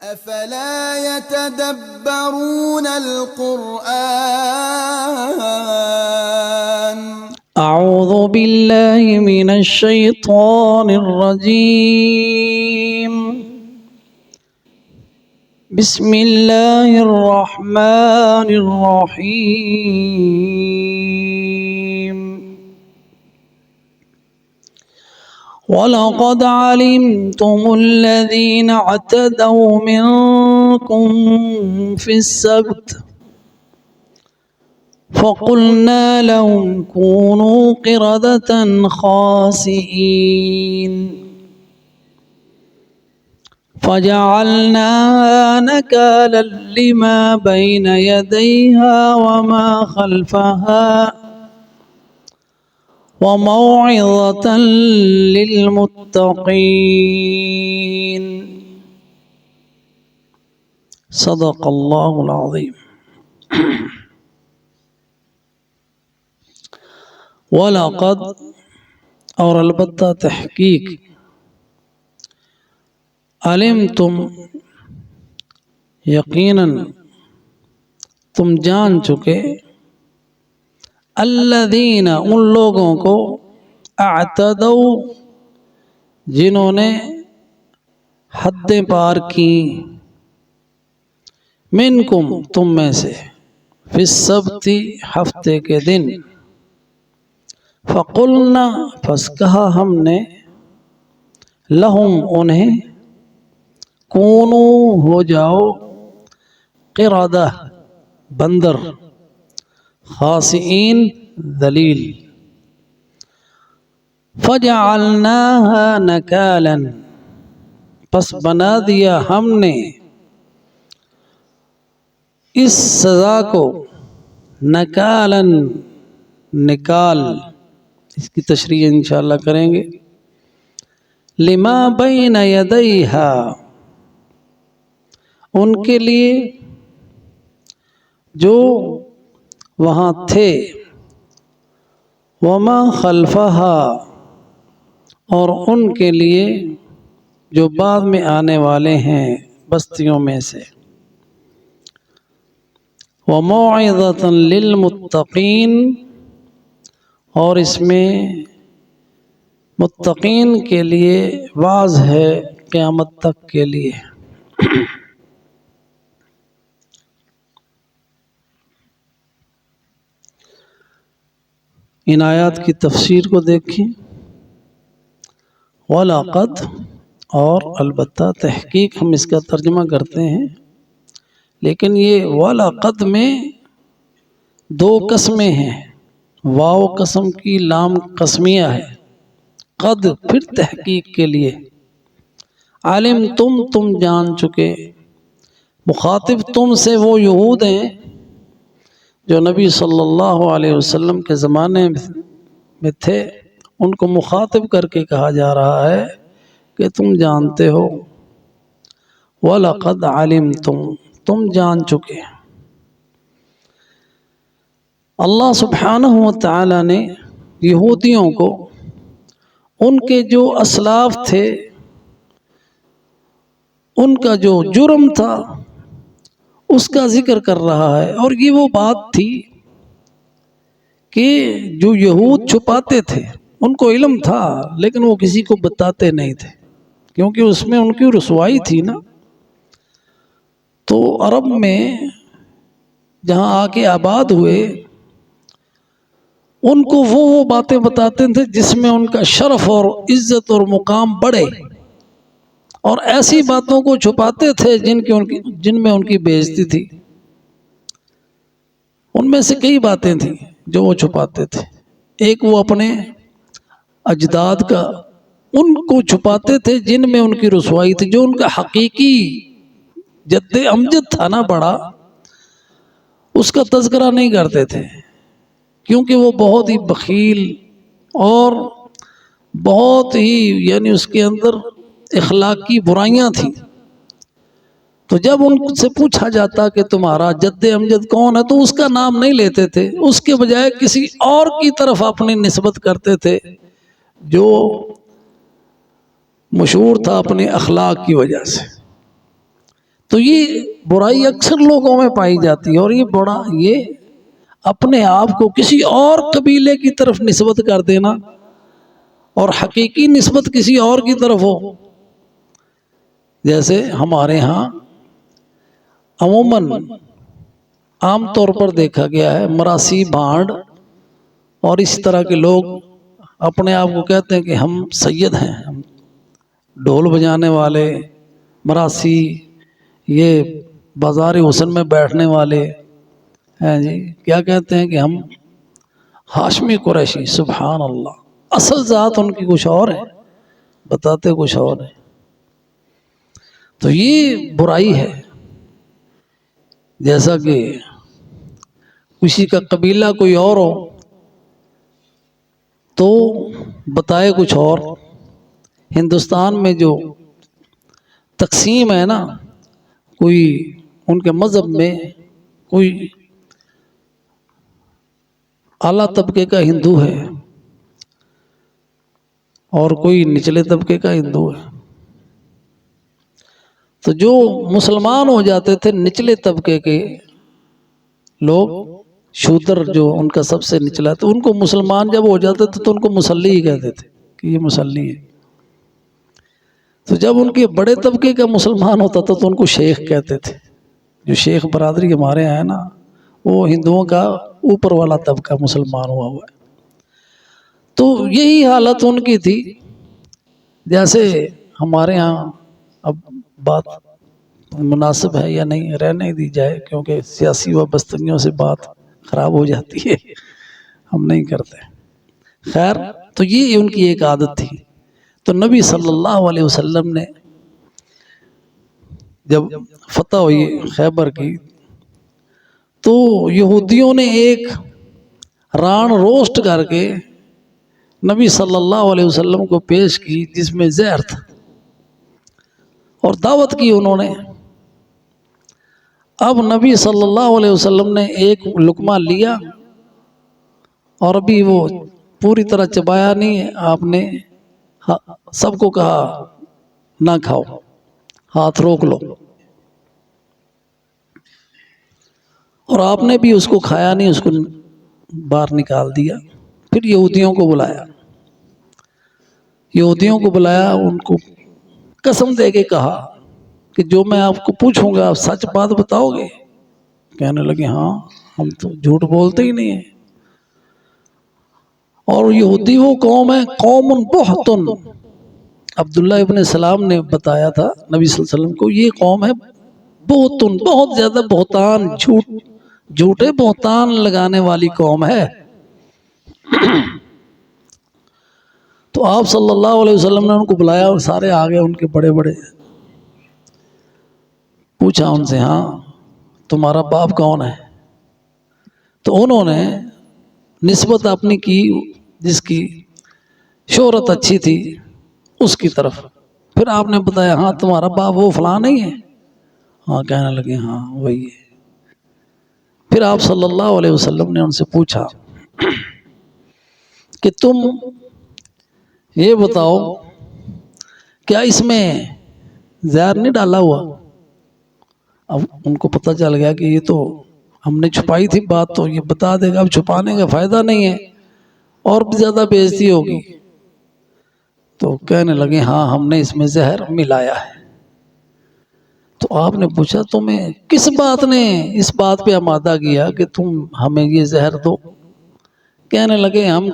أفلا يتدبرون القرآن أعوذ بالله من الشيطان الرجيم. بسم الله الرحمن الرحيم. ولقد علمتم الذين اعتدوا منكم في السبت فقلنا لهم كونوا قردة خاسئين فجعلناها نكالا لما بين يديها وما خلفها وموعظة للمتقين. صدق اللہ العظیم. وَلَقَدْ اور البتہ تحقیق علمتم یقیناً تم جان چکے الذین ان لوگوں کو اعتدوا جنہوں نے حدیں پار کی منکم تم میں سے فی السبت ہفتے کے دن فقلنا پس کہا ہم نے لہم انہیں کونو ہو جاؤ قردہ بندر خاسئین ذلیل فجعلناها نکالا پس بنا دیا ہم نے اس سزا کو نکالا نکال. اس کی تشریح انشاءاللہ کریں گے. لما بین یدیہا ان کے لیے جو وہاں تھے وما خلفہا اور ان کے لیے جو بعد میں آنے والے ہیں بستیوں میں سے وموعظۃ للمتقین اور اس میں متقین کے لیے واعظ ہے قیامت تک کے لیے. ان آیات کی تفسیر کو دیکھیں. وَلَقَدْ اور البتہ تحقیق ہم اس کا ترجمہ کرتے ہیں لیکن یہ وَلَقَدْ میں دو قسمیں ہیں. واو قسم کی لام قسمیہ ہے. قد پھر تحقیق کے لیے. عالم تم جان چکے. مخاطب تم سے وہ یہود ہیں جو نبی صلی اللہ علیہ وسلم کے زمانے میں تھے. ان کو مخاطب کر کے کہا جا رہا ہے کہ تم جانتے ہو. وَلَقَدْ عَلِمْتُمْ تم جان چکے. اللہ سبحانہ وتعالی نے یہودیوں کو ان کے جو اسلاف تھے ان کا جو جرم تھا اس کا ذکر کر رہا ہے. اور یہ وہ بات تھی کہ جو یہود چھپاتے تھے ان کو علم تھا لیکن وہ کسی کو بتاتے نہیں تھے کیونکہ اس میں ان کی رسوائی تھی نا. تو عرب میں جہاں آ کے آباد ہوئے ان کو وہ باتیں بتاتے تھے جس میں ان کا شرف اور عزت اور مقام بڑھے اور ایسی باتوں کو چھپاتے تھے جن میں ان کی بے عزتی تھی. ان میں سے کئی باتیں تھیں جو وہ چھپاتے تھے. ایک وہ اپنے اجداد کا ان کو چھپاتے تھے جن میں ان کی رسوائی تھی. جو ان کا حقیقی جد امجد تھا نا بڑا اس کا تذکرہ نہیں کرتے تھے کیونکہ وہ بہت ہی بخیل اور بہت ہی یعنی اس کے اندر اخلاقی برائیاں تھیں. تو جب ان سے پوچھا جاتا کہ تمہارا جد امجد کون ہے تو اس کا نام نہیں لیتے تھے. اس کے بجائے کسی اور کی طرف اپنی نسبت کرتے تھے جو مشہور تھا اپنے اخلاق کی وجہ سے. تو یہ برائی اکثر لوگوں میں پائی جاتی ہے، اور یہ اپنے آپ کو کسی اور قبیلے کی طرف نسبت کر دینا اور حقیقی نسبت کسی اور کی طرف ہو۔ جیسے ہمارے ہاں عموماً عام طور پر دیکھا گیا ہے، مراسی، بھانڈ اور اس طرح کے لوگ اپنے آپ کو کہتے ہیں کہ ہم سید ہیں، ہم ڈھول بجانے والے، مراسی، یہ بازار حسن میں بیٹھنے والے ہیں جی، کیا کہتے ہیں کہ ہم ہاشمی قریشی۔ سبحان اللہ، اصل ذات ان کی کچھ اور ہے، بتاتے کچھ اور ہے۔ تو یہ برائی ہے، جیسا کہ کسی کا قبیلہ کوئی اور ہو تو بتائے کچھ اور۔ ہندوستان میں جو تقسیم ہے نا، کوئی ان کے مذہب میں کوئی اعلیٰ طبقے کا ہندو ہے اور کوئی نچلے طبقے کا ہندو ہے، تو جو مسلمان ہو جاتے تھے نچلے طبقے کے لوگ، شودر جو ان کا سب سے نچلا، تو ان کو مسلمان جب ہو جاتے تھے تو ان کو مصلی ہی کہتے تھے کہ یہ مصلی ہے۔ تو جب ان کے بڑے طبقے کا مسلمان ہوتا تھا تو ان کو شیخ کہتے تھے۔ جو شیخ برادری ہمارے ہیں نا، وہ ہندوؤں کا اوپر والا طبقہ مسلمان ہوا ہے۔ تو یہی حالت ان کی تھی، جیسے ہمارے ہاں، اب بات مناسب ہے یا نہیں رہنے دی جائے، کیونکہ سیاسی وابستگیوں سے بات خراب ہو جاتی ہے، ہم نہیں کرتے۔ خیر، تو یہ ان کی ایک عادت تھی۔ تو نبی صلی اللہ علیہ وسلم نے جب فتح ہوئی خیبر کی تو یہودیوں نے ایک ران روسٹ کر کے نبی صلی اللہ علیہ وسلم کو پیش کی، جس میں زہر تھا، اور دعوت کی انہوں نے۔ اب نبی صلی اللہ علیہ وسلم نے ایک لقمہ لیا اور ابھی وہ پوری طرح چبایا نہیں ہے، آپ نے سب کو کہا نہ کھاؤ، ہاتھ روک لو، اور آپ نے بھی اس کو کھایا نہیں، اس کو باہر نکال دیا۔ پھر یہودیوں کو بلایا، ان کو قسم دے کے کہا کہ جو میں آپ کو پوچھوں گا آپ سچ بات بتاؤ گے؟ کہنے لگے ہاں، ہم تو جھوٹ بولتے ہی نہیں ہیں۔ اور یہودی وہ قوم ہے، قوم بہتن، عبداللہ ابن سلام نے بتایا تھا نبی صلی اللہ علیہ وسلم کو، یہ قوم ہے بہتن، بہت زیادہ بہتان، جھوٹے بہتان لگانے والی قوم ہے۔ تو آپ صلی اللہ علیہ وسلم نے ان کو بلایا اور سارے آگے، ان کے بڑے بڑے، پوچھا ان سے ہاں تمہارا باپ کون ہے؟ تو انہوں نے نسبت اپنی کی جس کی شہرت اچھی تھی اس کی طرف۔ پھر آپ نے بتایا ہاں تمہارا باپ وہ فلاں نہیں ہے؟ ہاں، کہنے لگے ہاں وہی ہے۔ پھر آپ صلی اللہ علیہ وسلم نے ان سے پوچھا کہ تم یہ بتاؤ کیا اس میں زہر نہیں ڈالا ہوا؟ اب ان کو پتہ چل گیا کہ یہ تو ہم نے چھپائی تھی بات، تو یہ بتا دے گا، اب چھپانے کا فائدہ نہیں ہے، اور بھی زیادہ بے عزتی ہوگی۔ تو کہنے لگے ہاں ہم نے اس میں زہر ملایا ہے۔ تو آپ نے پوچھا تمہیں کس بات نے اس بات پہ آمادہ کیا کہ تم ہمیں یہ زہر دو؟ کہنے لگے ہم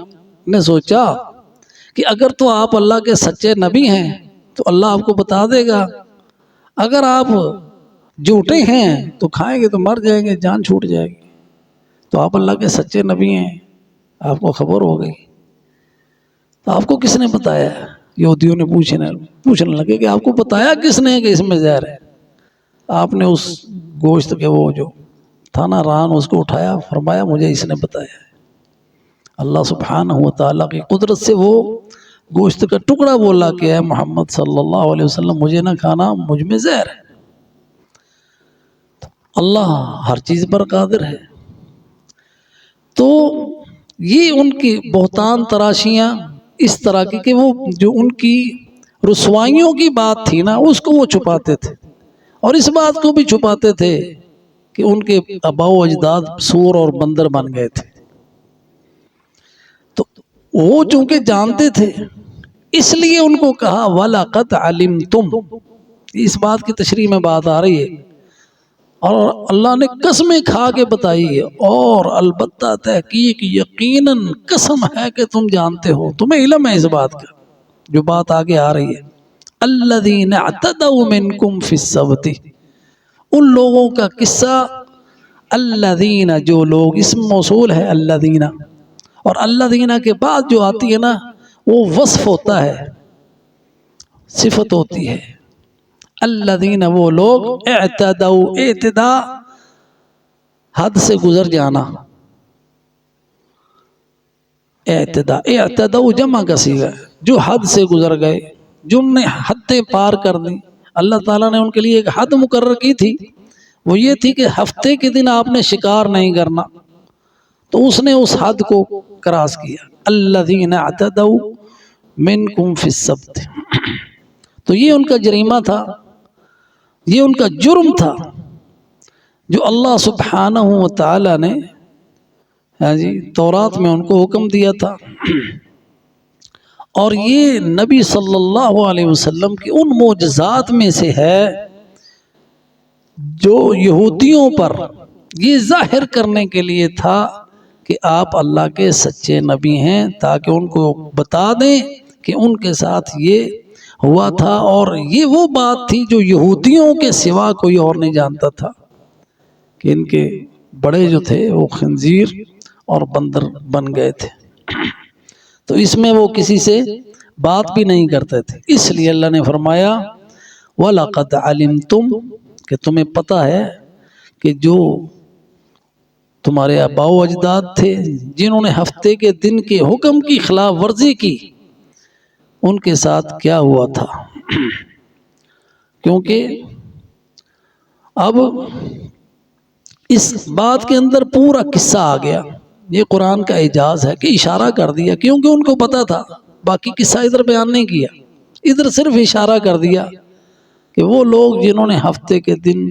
نے سوچا کہ اگر تو آپ اللہ کے سچے نبی ہیں تو اللہ آپ کو بتا دے گا، اگر آپ جھوٹے ہیں تو کھائیں گے تو مر جائیں گے، جان چھوٹ جائے گی۔ تو آپ اللہ کے سچے نبی ہیں، آپ کو خبر ہو گئی، تو آپ کو کس نے بتایا؟ یہودیوں نے پوچھنے لگے کہ آپ کو بتایا کس نے کہ اس میں زہر ہے؟ آپ نے اس گوشت کے وہ جو تھا نا ران، اس کو اٹھایا، فرمایا مجھے اس نے بتایا ہے۔ اللہ سبحانہ و تعالیٰ کی قدرت سے وہ گوشت کا ٹکڑا بولا کہ اے محمد صلی اللہ علیہ وسلم مجھے نہ کھانا، مجھ میں زہر ہے۔ اللہ ہر چیز پر قادر ہے۔ تو یہ ان کی بہتان تراشیاں اس طرح کی کہ وہ جو ان کی رسوائیوں کی بات تھی نا، اس کو وہ چھپاتے تھے، اور اس بات کو بھی چھپاتے تھے کہ ان کے آباء و اجداد سور اور بندر بن گئے تھے۔ تو وہ چونکہ جانتے تھے اس لیے ان کو کہا وَلَقَدْ عَلِمْتُمْ، اس بات کی تشریح میں بات آ رہی ہے، اور اللہ نے قسمیں کھا کے بتائی ہے، اور البتہ تحقیق یقیناً قسم ہے کہ تم جانتے ہو، تمہیں علم ہے اس بات کا، جو بات آگے آ رہی ہے۔ الذین اعتدوا منکم فی السبت، ان لوگوں کا قصہ، الذین جو لوگ، اسم موصول ہے الذین، اور الذین کے بعد جو آتی ہے نا وہ وصف ہوتا ہے، صفت ہوتی ہے۔ الذین وہ لوگ، اعتدوا اعتدا حد سے گزر جانا، اعتدوا جمع کا صیغہ ہے، جو حد سے گزر گئے، جن نے حدیں پار کر دی۔ اللہ تعالیٰ نے ان کے لیے ایک حد مقرر کی تھی، وہ یہ تھی کہ ہفتے کے دن آپ نے شکار نہیں کرنا، تو اس نے اس حد کو کراس کیا۔ الذین اعتدوا منکم فی السبت، تو یہ ان کا جریمہ تھا، یہ ان کا جرم تھا جو اللہ سبحانہ و تعالی نے تورات میں ان کو حکم دیا تھا، اور یہ نبی صلی اللہ علیہ وسلم کی ان معجزات میں سے ہے جو یہودیوں پر یہ ظاہر کرنے کے لیے تھا کہ آپ اللہ کے سچے نبی ہیں، تاکہ ان کو بتا دیں کہ ان کے ساتھ یہ ہوا تھا، اور یہ وہ بات تھی جو یہودیوں کے سوا کوئی اور نہیں جانتا تھا، کہ ان کے بڑے جو تھے وہ خنزیر اور بندر بن گئے تھے، تو اس میں وہ کسی سے بات بھی نہیں کرتے تھے۔ اس لیے اللہ نے فرمایا وَلَقَدْ عَلِمْتُمْ، کہ تمہیں پتہ ہے کہ جو تمہارے آباء و اجداد تھے جنہوں نے ہفتے کے دن کے حکم کی خلاف ورزی کی، ان کے ساتھ کیا ہوا تھا۔ کیونکہ اب اس بات کے اندر پورا قصہ آ گیا، یہ قرآن کا اعجاز ہے کہ اشارہ کر دیا، کیونکہ ان کو پتا تھا، باقی قصہ ادھر بیان نہیں کیا، ادھر صرف اشارہ کر دیا کہ وہ لوگ جنہوں نے ہفتے کے دن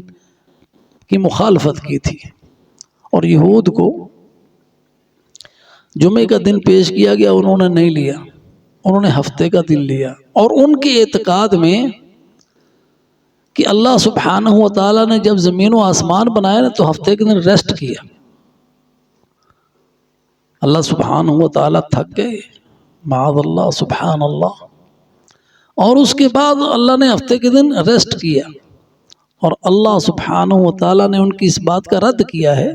کی مخالفت کی تھی، اور یہود کو جمعے کا دن پیش کیا گیا، انہوں نے نہیں لیا، انہوں نے ہفتے کا دن لیا، اور ان کے اعتقاد میں کہ اللہ سبحانہ و تعالیٰ نے جب زمین و آسمان بنایا نا تو ہفتے کے دن ریسٹ کیا، اللہ سبحانہ و تعالیٰ تھک گئے، معاذ اللہ، سبحان اللہ، اور اس کے بعد اللہ نے ہفتے کے دن ریسٹ کیا، اور اللہ سبحانہ و تعالیٰ نے ان کی اس بات کا رد کیا ہے۔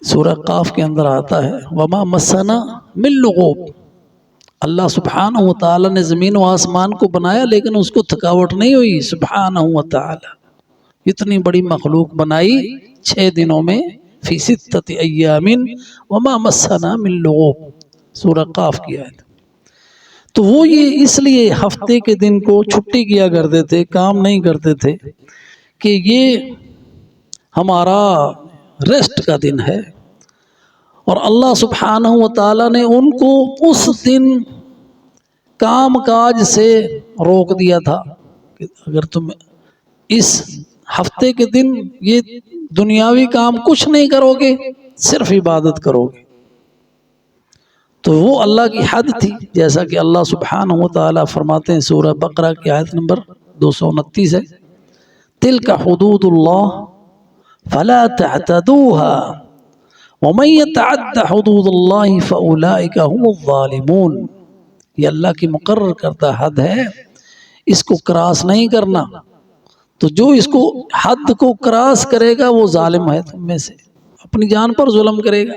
سورہ قاف کے اندر آتا ہے وَمَا مَسَّنَا مِن لُغُوبٍ، اللہ سبحانہ و تعالیٰ نے زمین و آسمان کو بنایا لیکن اس کو تھکاوٹ نہیں ہوئی، سبحانہ و تعالیٰ اتنی بڑی مخلوق بنائی 6 دنوں میں، فی 6 ایام وما مسنا من لغوب، سورہ قاف کی آیت۔ تو وہ یہ اس لیے ہفتے کے دن کو چھٹی کیا کرتے تھے، کام نہیں کرتے تھے، کہ یہ ہمارا ریسٹ کا دن ہے، اور اللہ سبحانہ و تعالیٰ نے ان کو اس دن کام کاج سے روک دیا تھا کہ اگر تم اس ہفتے کے دن یہ دنیاوی کام کچھ نہیں کرو گے، صرف عبادت کرو گے، تو وہ اللہ کی حد تھی، جیسا کہ اللہ سبحانہ و تعالیٰ فرماتے ہیں سورہ بقرہ کی آیت نمبر 229 ہے، تِلْكَ حُدُودُ اللَّهِ فَلَا تَعْتَدُوهَا وَمَن يَتَعَدَّ حُدُودَ اللَّهِ فَأُولَٰئِكَ هُمُ الظَّالِمُونَ، یہ اللہ کی مقرر کردہ حد ہے، اس کو کراس نہیں کرنا، تو جو اس کو حد کو کراس کرے گا وہ ظالم ہے، تم میں سے اپنی جان پر ظلم کرے گا۔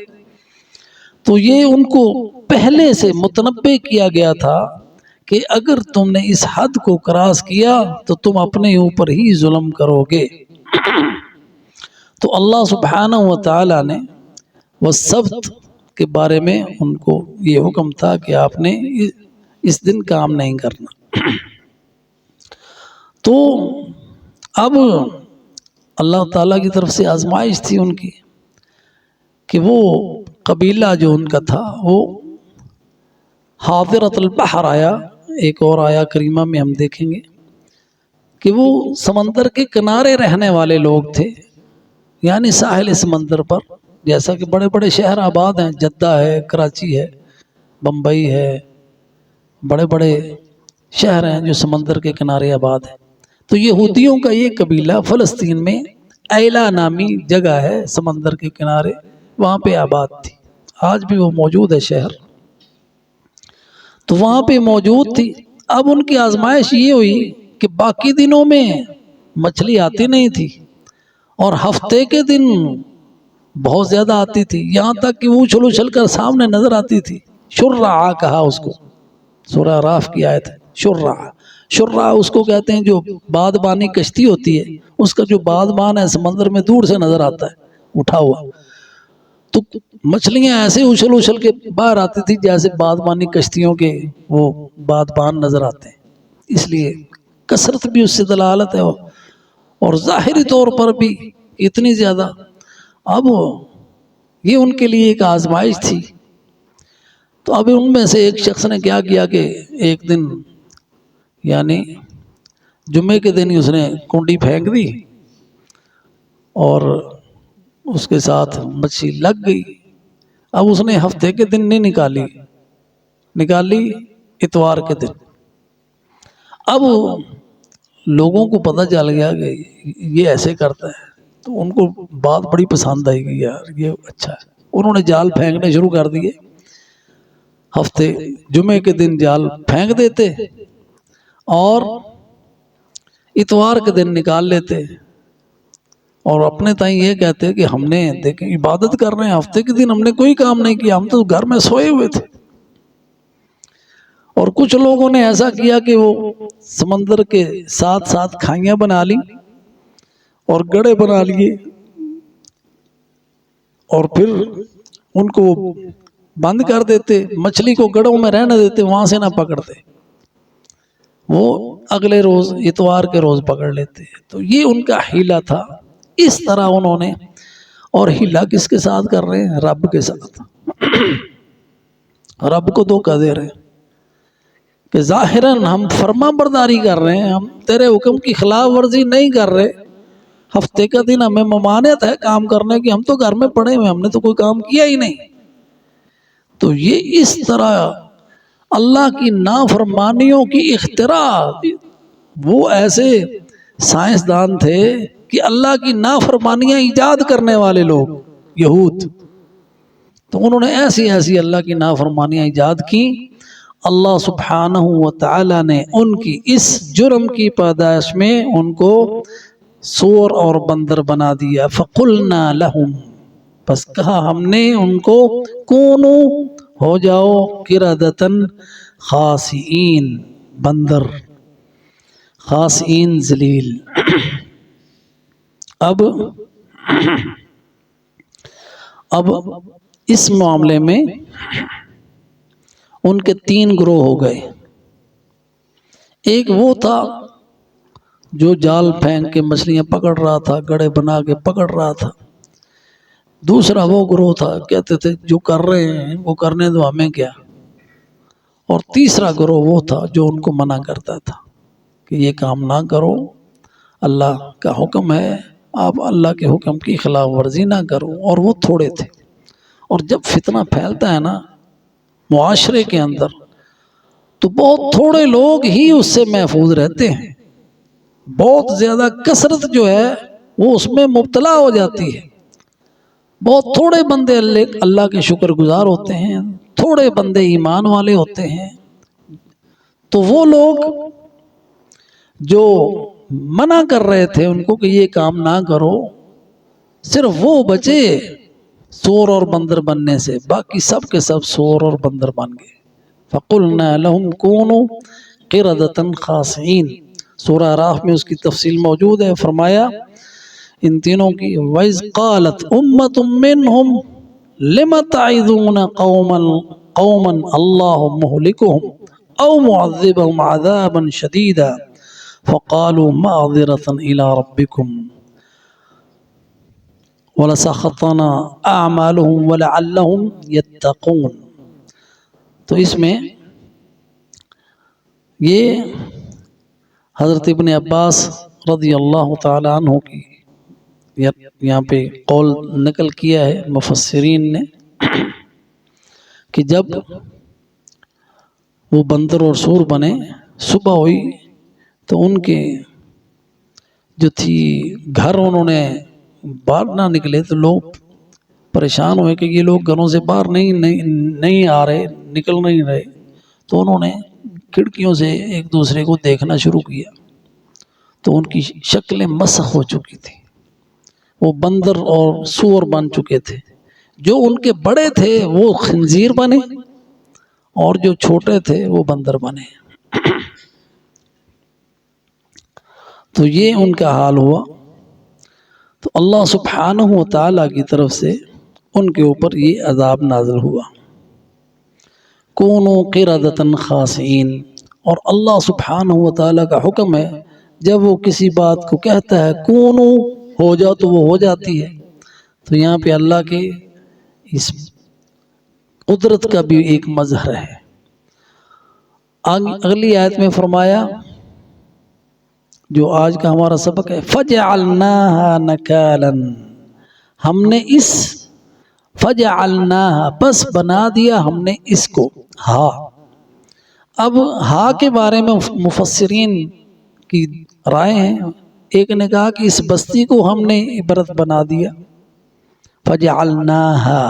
تو یہ ان کو پہلے سے متنبع کیا گیا تھا کہ اگر تم نے اس حد کو کراس کیا تو تم اپنے اوپر ہی ظلم کرو گے۔ تو اللہ سبحانہ و تعالیٰ نے والسبت کے بارے میں ان کو یہ حکم تھا کہ آپ نے اس دن کام نہیں کرنا۔ تو اب اللہ تعالیٰ کی طرف سے آزمائش تھی ان کی کہ وہ قبیلہ جو ان کا تھا وہ حاضرۃ البحر آیا، ایک اور آیا کریمہ میں ہم دیکھیں گے کہ وہ سمندر کے کنارے رہنے والے لوگ تھے، یعنی ساحل سمندر پر، جیسا کہ بڑے بڑے شہر آباد ہیں، جدہ ہے، کراچی ہے، بمبئی ہے، بڑے بڑے شہر ہیں جو سمندر کے کنارے آباد ہیں۔ تو یہودیوں کا یہ قبیلہ فلسطین میں ایلا نامی جگہ ہے سمندر کے کنارے، وہاں پہ آباد تھی، آج بھی وہ موجود ہے شہر، تو وہاں پہ موجود تھی۔ اب ان کی آزمائش یہ ہوئی کہ باقی دنوں میں مچھلی آتی نہیں تھی اور ہفتے کے دن بہت زیادہ آتی تھی، یہاں تک کہ وہ اچھل اچھل کر سامنے نظر آتی تھی۔ شرعہ کہا اس کو، سورہ اعراف کی آیت ہے، شرعہ اس کو کہتے ہیں جو بادبانی کشتی ہوتی ہے، اس کا جو بادبان ہے سمندر میں دور سے نظر آتا ہے اٹھا ہوا، تو مچھلیاں ایسے اچھل اچھل کے باہر آتی تھی جیسے بادبانی کشتیوں کے وہ بادبان نظر آتے ہیں۔ اس لیے کثرت بھی اس سے دلالت ہے اور ظاہری طور پر بھی اتنی زیادہ۔ اب یہ ان کے لیے ایک آزمائش تھی، تو اب ان میں سے ایک شخص نے کیا کیا کہ ایک دن یعنی جمعے کے دن ہی اس نے کنڈی پھینک دی اور اس کے ساتھ مچھلی لگ گئی۔ اب اس نے ہفتے کے دن نہیں نکالی اتوار کے دن۔ اب لوگوں کو پتہ چل گیا کہ یہ ایسے کرتا ہے، تو ان کو بات بڑی پسند آئی گی، یار یہ اچھا ہے۔ انہوں نے جال پھینکنے شروع کر دیے، ہفتے جمعے کے دن جال پھینک دیتے اور اتوار کے دن نکال لیتے، اور اپنے تائیں یہ کہتے کہ ہم نے دیکھیں عبادت کر رہے ہیں، ہفتے کے دن ہم نے کوئی کام نہیں کیا، ہم تو گھر میں سوئے ہوئے تھے۔ اور کچھ لوگوں نے ایسا کیا کہ وہ سمندر کے ساتھ ساتھ کھائیاں بنا لی اور گڑے بنا لیے، اور پھر ان کو بند کر دیتے، مچھلی کو گڑوں میں رہنے دیتے، وہاں سے نہ پکڑتے، وہ اگلے روز اتوار کے روز پکڑ لیتے۔ تو یہ ان کا حیلہ تھا، اس طرح انہوں نے، اور حیلہ کس کے ساتھ کر رہے ہیں؟ رب کے ساتھ، رب کو دھوکہ دے رہے ہیں کہ ظاہراً ہم فرما برداری کر رہے ہیں، ہم تیرے حکم کی خلاف ورزی نہیں کر رہے، ہفتے کا دن ہمیں ممانعت ہے کام کرنے کی، ہم تو گھر میں پڑے ہوئے، ہم نے تو کوئی کام کیا ہی نہیں۔ تو یہ اس طرح اللہ کی نافرمانیوں کی اختراع، وہ ایسے سائنسدان تھے کہ اللہ کی نافرمانیاں ایجاد کرنے والے لوگ یہود، تو انہوں نے ایسی ایسی اللہ کی نافرمانیاں ایجاد کی، اللہ سبحانہ و تعالی نے ان کی اس جرم کی پیدائش میں ان کو سور اور بندر بنا دیا۔ فَقُلْنَا لَهُمْ، پس کہا ہم نے ان کو، کونو ہو جاؤ، قردۃ خاسئین، بندر، خاسئین ذلیل۔ اب اس معاملے میں ان کے تین گروہ ہو گئے۔ ایک وہ تھا جو جال پھینک کے مچھلیاں پکڑ رہا تھا، گڑے بنا کے پکڑ رہا تھا۔ دوسرا وہ گروہ تھا، کہتے تھے جو کر رہے ہیں وہ کرنے دو، ہمیں کیا۔ اور تیسرا گروہ وہ تھا جو ان کو منع کرتا تھا کہ یہ کام نہ کرو، اللہ کا حکم ہے، آپ اللہ کے حکم کی خلاف ورزی نہ کرو، اور وہ تھوڑے تھے۔ اور جب فتنہ پھیلتا ہے نا معاشرے کے اندر، تو بہت تھوڑے لوگ ہی اس سے محفوظ رہتے ہیں، بہت زیادہ کثرت جو ہے وہ اس میں مبتلا ہو جاتی ہے۔ بہت تھوڑے بندے اللہ کے شکر گزار ہوتے ہیں، تھوڑے بندے ایمان والے ہوتے ہیں، تو وہ لوگ جو منع کر رہے تھے ان کو کہ یہ کام نہ کرو، صرف وہ بچے سور اور بندر بننے سے، باقی سب کے سب سور اور بندر بن گئے۔ فَقُلْنَا لَهُمْ كُونُوا قِرَدَةً خَاسِئِينَ، سورہ اعراف میں اس کی تفصیل موجود ہے۔ فرمایا ان تینوں کی، وَإِذْ قَالَتْ أُمَّةٌ مِّنْهُمْ لِمَ تَعِظُونَ قَوْمًا اللَّهُ مُهْلِكُهُمْ أَوْ مُعَذِّبُهُمْ عَذَابًا شَدِيدًا فَقَالُوا مَعْذِرَةً إِلَىٰ رَبِّكُمْ وَلَسَخَطْنَا أَعْمَالُهُمْ وَلَعَلَّهُمْ يَتَّقُونَ۔ تو اس میں یہ حضرت ابن عباس رضی اللہ تعالی عنہ کی یہاں پہ قول نقل کیا ہے مفسرین نے کہ جب وہ بندر اور سور بنے، صبح ہوئی تو ان کے جو تھی گھر انہوں نے باہر نہ نکلے تو لوگ پریشان ہوئے کہ یہ لوگ گھروں سے باہر نہیں آ رہے، نکل نہیں رہے، تو انہوں نے کھڑکیوں سے ایک دوسرے کو دیکھنا شروع کیا تو ان کی شکلیں مسخ ہو چکی تھی، وہ بندر اور سور بن چکے تھے، جو ان کے بڑے تھے وہ خنزیر بنے اور جو چھوٹے تھے وہ بندر بنے۔ تو یہ ان کا حال ہوا، تو اللہ سبحانہ و تعالیٰ کی طرف سے ان کے اوپر یہ عذاب نازل ہوا، کونوا قردۃ خاسئین۔ اور اللہ سبحانہ و تعالیٰ کا حکم ہے جب وہ کسی بات کو کہتا ہے کونو ہو جاؤ تو وہ ہو جاتی ہے، تو یہاں پہ اللہ کے اس قدرت کا بھی ایک مظہر ہے۔ اگلی آیت میں فرمایا جو آج کا ہمارا سبق ہے، فَجَعَلْنَاهَا نَكَالًا، ہم نے اس فَجَعَلْنَاهَا پس بنا دیا ہم نے اس کو ہا۔ اب ہا کے بارے میں مفسرین کی رائے ہیں، ایک نے کہا کہ اس بستی کو ہم نے عبرت بنا دیا فَجَعَلْنَاهَا،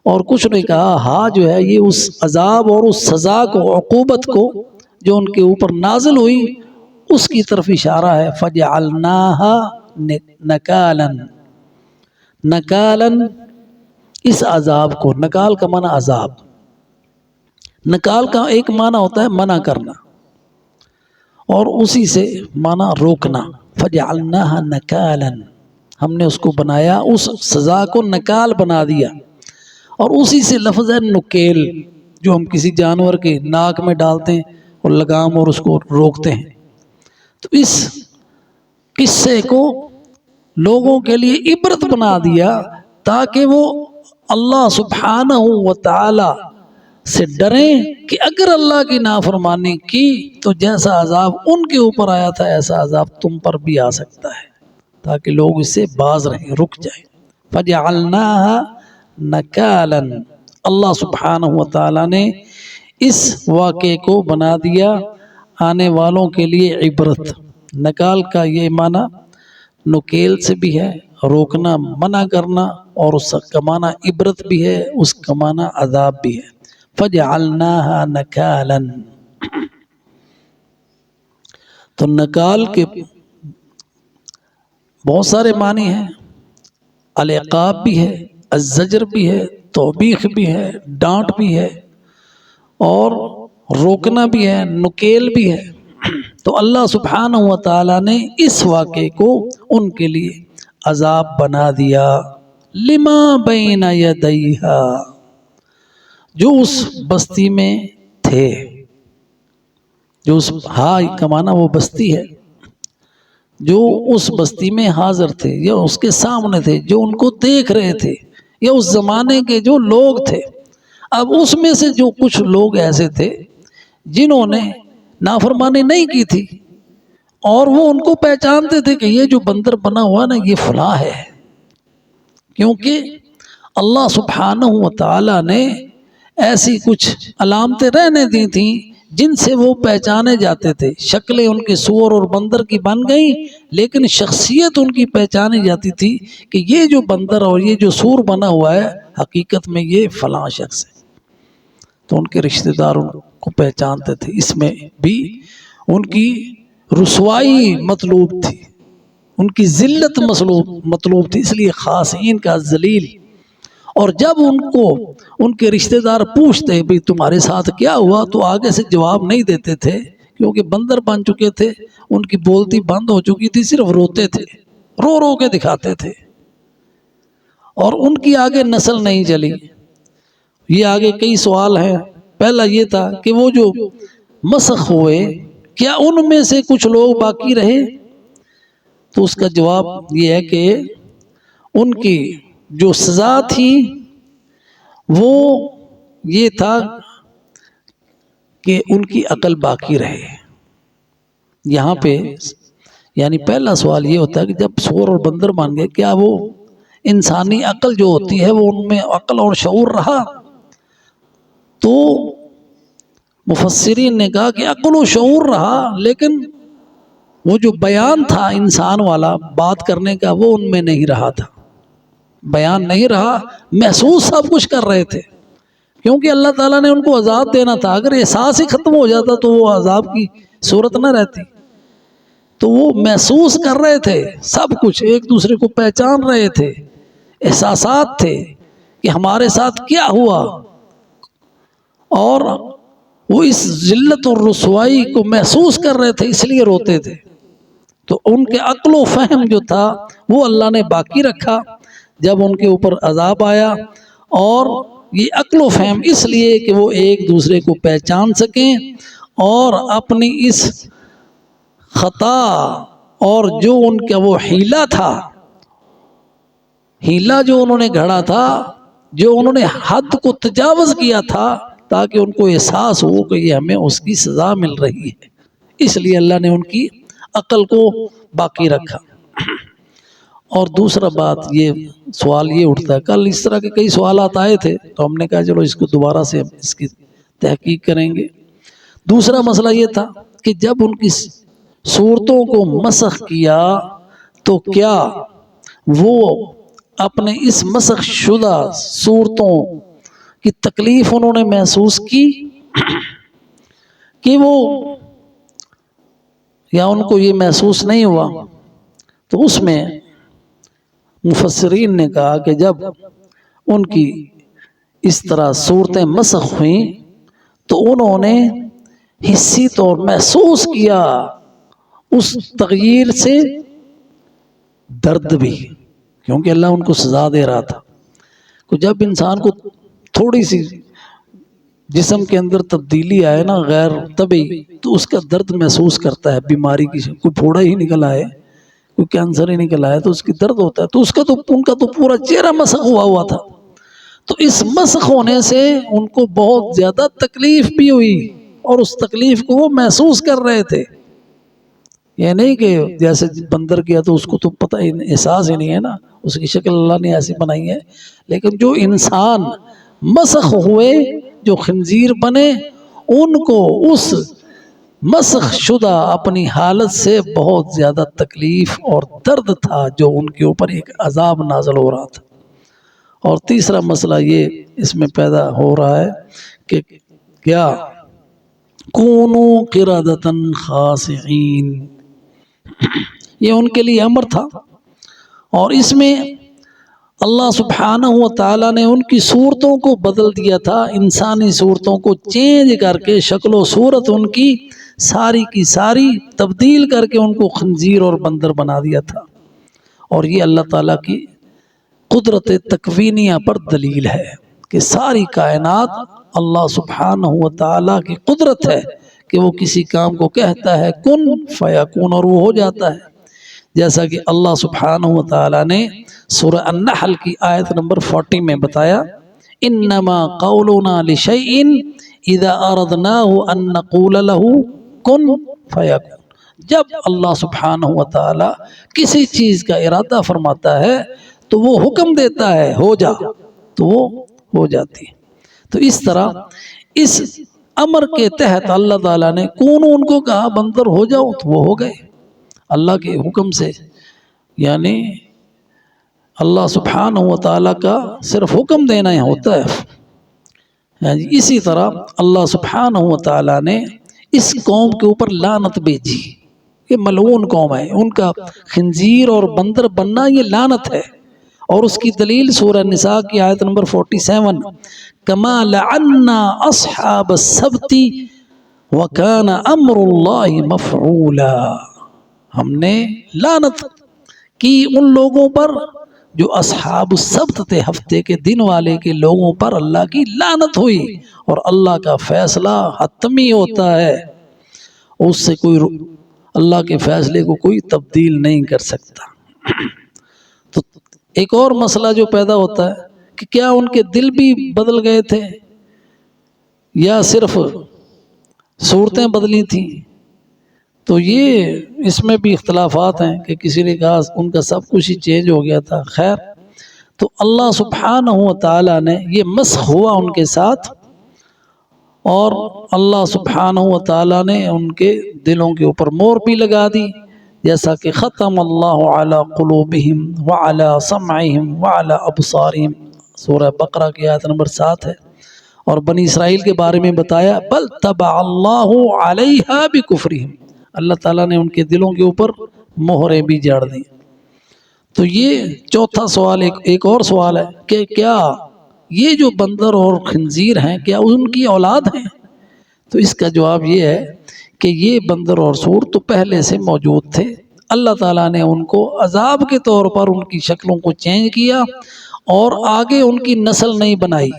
اور کچھ نے کہا ہا جو ہے یہ اس عذاب اور اس سزا کو، عقوبت کو جو ان کے اوپر نازل ہوئی اس کی طرف اشارہ ہے، فَجَعَلْنَاهَا نَكَالًا، نَكَالًا اس عذاب کو، نکال کا معنی عذاب، نکال کا ایک معنی ہوتا ہے منع کرنا اور اسی سے معنی روکنا، فَجَعَلْنَاهَا نَكَالًا، ہم نے اس کو بنایا، اس سزا کو نکال بنا دیا، اور اسی سے لفظ ہے نکیل جو ہم کسی جانور کے ناک میں ڈالتے ہیں اور لگام اور اس کو روکتے ہیں۔ تو اس قصے کو لوگوں کے لیے عبرت بنا دیا تاکہ وہ اللہ سبحانہ و تعالی سے ڈریں کہ اگر اللہ کی نافرمانی کی تو جیسا عذاب ان کے اوپر آیا تھا ایسا عذاب تم پر بھی آ سکتا ہے، تاکہ لوگ اس سے باز رہیں، رک جائیں۔ فَجَعَلْنَاهَا نَكَالًا، اللہ سبحانہ و تعالی نے اس واقعے کو بنا دیا آنے والوں کے لیے عبرت۔ نکال کا یہ معنی نکیل سے بھی ہے، روکنا، منع کرنا، اور اس کا معنی عبرت بھی ہے، اس کا معنی عذاب بھی ہے۔ فَجَعَلْنَاهَا نَكَالًا، تو نکال کے بہت سارے معنی ہیں، العقاب بھی ہے، الزجر بھی ہے، توبیخ بھی ہے، ڈانٹ بھی ہے، اور روکنا بھی ہے، نکیل بھی ہے۔ تو اللہ سبحانہ و تعالی نے اس واقعے کو ان کے لیے عذاب بنا دیا، لما بین یدیہا، جو اس بستی میں تھے، جو اس ہائی کا معنی وہ بستی ہے، جو اس بستی میں حاضر تھے یا اس کے سامنے تھے، جو ان کو دیکھ رہے تھے، یا اس زمانے کے جو لوگ تھے۔ اب اس میں سے جو کچھ لوگ ایسے تھے جنہوں نے نافرمانی نہیں کی تھی اور وہ ان کو پہچانتے تھے کہ یہ جو بندر بنا ہوا نا یہ فلاں ہے، کیونکہ اللہ سبحانہ و تعالی نے ایسی کچھ علامتیں رہنے دی تھیں جن سے وہ پہچانے جاتے تھے۔ شکلیں ان کے سور اور بندر کی بن گئیں لیکن شخصیت ان کی پہچانی جاتی تھی کہ یہ جو بندر اور یہ جو سور بنا ہوا ہے حقیقت میں یہ فلاں شخص ہے، تو ان کے رشتہ دار ان کو پہچانتے تھے۔ اس میں بھی ان کی رسوائی مطلوب تھی، ان کی ذلت مطلوب تھی، اس لیے خاصین کا ذلیل۔ اور جب ان کو ان کے رشتہ دار پوچھتے بھی تمہارے ساتھ کیا ہوا تو آگے سے جواب نہیں دیتے تھے، کیونکہ بندر بن چکے تھے، ان کی بولتی بند ہو چکی تھی، صرف روتے تھے، رو رو کے دکھاتے تھے، اور ان کی آگے نسل نہیں چلی۔ یہ آگے کئی سوال ہیں۔ پہلا یہ تھا کہ وہ جو مسخ ہوئے کیا ان میں سے کچھ لوگ باقی رہے؟ تو اس کا جواب یہ ہے کہ ان کی جو سزا تھی وہ یہ تھا کہ ان کی عقل باقی رہے، یہاں پہ یعنی پہلا سوال یہ ہوتا ہے کہ جب سور اور بندر مان گئے، کیا وہ انسانی عقل جو ہوتی ہے وہ ان میں عقل اور شعور رہا؟ تو مفسرین نے کہا کہ عقل و شعور رہا، لیکن وہ جو بیان تھا انسان والا بات کرنے کا وہ ان میں نہیں رہا تھا، بیان نہیں رہا، محسوس سب کچھ کر رہے تھے، کیونکہ اللہ تعالیٰ نے ان کو عذاب دینا تھا۔ اگر احساس ہی ختم ہو جاتا تو وہ عذاب کی صورت نہ رہتی، تو وہ محسوس کر رہے تھے سب کچھ، ایک دوسرے کو پہچان رہے تھے، احساسات تھے کہ ہمارے ساتھ کیا ہوا، اور وہ اس ذلت اور رسوائی کو محسوس کر رہے تھے، اس لیے روتے تھے۔ تو ان کے عقل و فہم جو تھا وہ اللہ نے باقی رکھا جب ان کے اوپر عذاب آیا، اور یہ عقل و فہم اس لیے کہ وہ ایک دوسرے کو پہچان سکیں اور اپنی اس خطا اور جو ان کا وہ حیلہ تھا، حیلہ جو انہوں نے گھڑا تھا، جو انہوں نے حد کو تجاوز کیا تھا، تاکہ ان کو احساس ہو کہ یہ ہمیں اس کی سزا مل رہی ہے، اس لیے اللہ نے ان کی عقل کو باقی رکھا۔ اور دوسرا بات یہ سوال یہ اٹھتا ہے، کل اس طرح کے کئی سوالات آئے تھے تو ہم نے کہا چلو اس کو دوبارہ سے اس کی تحقیق کریں گے۔ دوسرا مسئلہ یہ تھا کہ جب ان کی صورتوں کو مسخ کیا تو کیا وہ اپنے اس مسخ شدہ صورتوں کی تکلیف انہوں نے محسوس کی کہ وہ، یا ان کو یہ محسوس نہیں ہوا؟ تو اس میں مفسرین نے کہا کہ جب ان کی اس طرح صورتیں مسخ ہوئیں تو انہوں نے حسی طور محسوس کیا اس تغییر سے درد بھی، کیونکہ اللہ ان کو سزا دے رہا تھا۔ کہ جب انسان کو تھوڑی سی جسم کے اندر تبدیلی آئے نا غیر طبعی، تو اس کا درد محسوس کرتا ہے، بیماری کی کوئی پھوڑا ہی نکل آئے، کوئی کینسر ہی نکل آئے تو اس کی درد ہوتا ہے، تو اس کا تو ان کا تو پورا چہرہ مسخ ہوا تھا، تو اس مسخ ہونے سے ان کو بہت زیادہ تکلیف بھی ہوئی، اور اس تکلیف کو وہ محسوس کر رہے تھے۔ یہ نہیں کہ جیسے بندر کیا تو اس کو تو پتہ ہی احساس ہی نہیں ہے نا، اس کی شکل اللہ نے ایسی بنائی ہے، لیکن جو انسان مسخ ہوئے، جو خنزیر بنے، ان کو اس مسخ شدہ اپنی حالت سے بہت زیادہ تکلیف اور درد تھا، جو ان کے اوپر ایک عذاب نازل ہو رہا تھا۔ اور تیسرا مسئلہ یہ اس میں پیدا ہو رہا ہے کہ کیا کونو قردۃ خاسئین، یہ ان کے لیے امر تھا، اور اس میں اللہ سبحانہ و تعالیٰ نے ان کی صورتوں کو بدل دیا تھا، انسانی صورتوں کو چینج کر کے شکل و صورت ان کی ساری تبدیل کر کے ان کو خنزیر اور بندر بنا دیا تھا۔ اور یہ اللہ تعالیٰ کی قدرت تکوینیہ پر دلیل ہے کہ ساری کائنات اللہ سبحانہ و تعالیٰ کی قدرت ہے کہ وہ کسی کام کو کہتا ہے کن فیکون، اور وہ ہو جاتا ہے، جیسا کہ اللہ سبحانہ و تعالیٰ نے سورہ النحل کی آیت نمبر 40 میں بتایا، انما قولنا لشیء اذا اردناہ ان نقول له کن فیکون، جب اللہ سبحانہ و تعالیٰ کسی چیز کا ارادہ فرماتا ہے تو وہ حکم دیتا ہے ہو جا، تو وہ ہو جاتی ہے۔ تو اس طرح اس امر کے تحت اللہ تعالیٰ نے کونو ان کو کہا بندر ہو جاؤ، تو وہ ہو گئے اللہ کے حکم سے، یعنی اللہ سبحانہ و تعالیٰ کا صرف حکم دینا ہی ہوتا ہے۔ اسی طرح اللہ سبحانہ و تعالیٰ نے اس قوم کے اوپر لعنت بھیجی، یہ ملعون قوم ہے، ان کا خنزیر اور بندر بننا یہ لعنت ہے، اور اس کی دلیل سورہ نساء کی آیت نمبر 47، کما لعنا اصحاب السبت وکان امر اللہ مفعولا، ہم نے لعنت کی ان لوگوں پر جو اصحاب السبت تھے، ہفتے کے دن والے کے لوگوں پر اللہ کی لعنت ہوئی، اور اللہ کا فیصلہ حتمی ہوتا ہے، اس سے کوئی اللہ کے فیصلے کو کوئی تبدیل نہیں کر سکتا۔ تو ایک اور مسئلہ جو پیدا ہوتا ہے کہ کیا ان کے دل بھی بدل گئے تھے یا صرف صورتیں بدلی تھیں؟ تو یہ اس میں بھی اختلافات ہیں کہ کسی نے کہا ان کا سب کچھ ہی چینج ہو گیا تھا. خیر، تو اللہ سبحانہ و تعالیٰ نے یہ مسخ ہوا ان کے ساتھ، اور اللہ سبحانہ و تعالیٰ نے ان کے دلوں کے اوپر مور بھی لگا دی، جیسا کہ ختم اللہ علی قلوبہم وعلی سمعہم وعلی ابصارہم، سورہ بقرہ کی آیت نمبر 7 ہے. اور بنی اسرائیل کے بارے میں بتایا بل طبع اللہ علیہا بکفرہم، اللہ تعالیٰ نے ان کے دلوں کے اوپر مہریں بھی جاڑ دیں. تو یہ چوتھا سوال. ایک اور سوال ہے کہ کیا یہ جو بندر اور خنزیر ہیں کیا ان کی اولاد ہیں؟ تو اس کا جواب یہ ہے کہ یہ بندر اور سور تو پہلے سے موجود تھے، اللہ تعالیٰ نے ان کو عذاب کے طور پر ان کی شکلوں کو چینج کیا اور آگے ان کی نسل نہیں بنائی.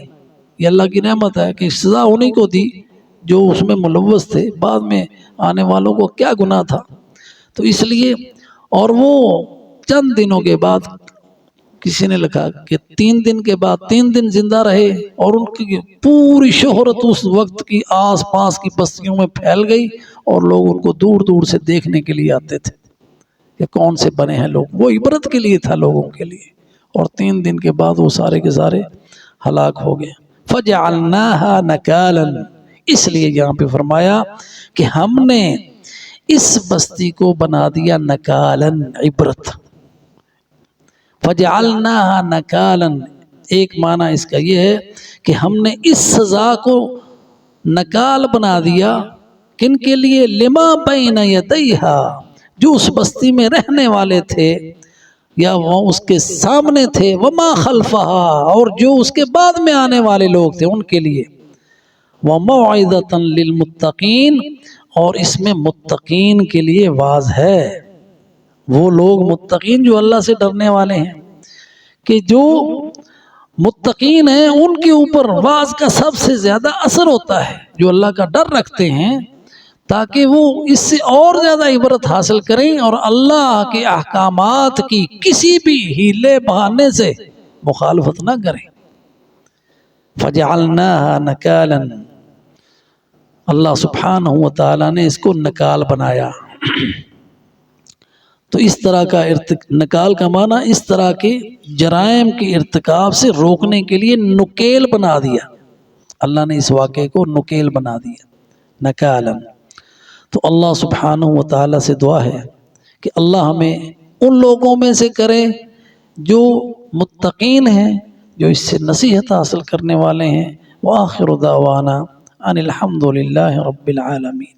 یہ اللہ کی نعمت ہے کہ سزا انہیں کو دی جو اس میں ملوث تھے، بعد میں آنے والوں کو کیا گناہ تھا. تو اس لیے، اور وہ چند دنوں کے بعد، کسی نے لکھا کہ 3 دن کے بعد 3 دن زندہ رہے، اور ان کی پوری شہرت اس وقت کی آس پاس کی بستیوں میں پھیل گئی، اور لوگ ان کو دور دور سے دیکھنے کے لیے آتے تھے کہ کون سے بنے ہیں لوگ. وہ عبرت کے لیے تھا لوگوں کے لیے. اور 3 دن کے بعد وہ سارے کے سارے ہلاک ہو گئے. فَجَعَلْنَاهَا نَكَالًا، اس لیے یہاں پہ فرمایا کہ ہم نے اس بستی کو بنا دیا نکالن، عبرت. فَجَعَلْنَاهَا نَكَالًا، ایک معنی اس کا یہ ہے کہ ہم نے اس سزا کو نکال بنا دیا. کن کے لیے؟ لِمَا بَيْنَ يَدَيْهَا، جو اس بستی میں رہنے والے تھے یا وہ اس کے سامنے تھے، وَمَا خَلْفَهَا، اور جو اس کے بعد میں آنے والے لوگ تھے ان کے لیے. وَمَوْعِظَةً لِّلْمُتَّقِينَ، اور اس میں متقین کے لیے واعظ ہے. وہ لوگ متقین جو اللہ سے ڈرنے والے ہیں، کہ جو متقین ہیں ان کے اوپر واعظ کا سب سے زیادہ اثر ہوتا ہے، جو اللہ کا ڈر رکھتے ہیں، تاکہ وہ اس سے اور زیادہ عبرت حاصل کریں اور اللہ کے احکامات کی کسی بھی ہیلے بہانے سے مخالفت نہ کریں. فَجَعَلْنَاهَا نَكَالًا، اللہ سبحانہ و تعالیٰ نے اس کو نکال بنایا. تو اس طرح کا نکال کا معنی اس طرح کے جرائم کے ارتکاب سے روکنے کے لیے نکیل بنا دیا. اللہ نے اس واقعے کو نکیل بنا دیا، نکالن. تو اللہ سبحانہ و تعالیٰ سے دعا ہے کہ اللہ ہمیں ان لوگوں میں سے کرے جو متقین ہیں، جو اس سے نصیحت حاصل کرنے والے ہیں. وآخر دعوانا ان الحمد للہ رب العالمین.